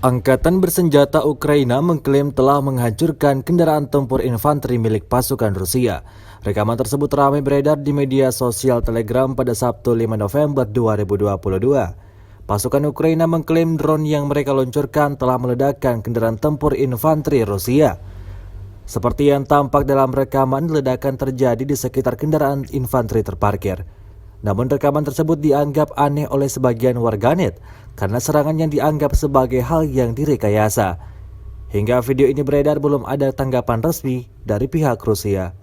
Angkatan bersenjata Ukraina mengklaim telah menghancurkan kendaraan tempur infanteri milik pasukan Rusia. Rekaman tersebut ramai beredar di media sosial Telegram pada Sabtu 5 November 2022. Pasukan Ukraina mengklaim drone yang mereka luncurkan telah meledakkan kendaraan tempur infanteri Rusia. Seperti yang tampak dalam rekaman, ledakan terjadi di sekitar kendaraan infanteri terparkir. Namun rekaman tersebut dianggap aneh oleh sebagian warganet karena serangan yang dianggap sebagai hal yang direkayasa. Hingga video ini beredar belum ada tanggapan resmi dari pihak Rusia.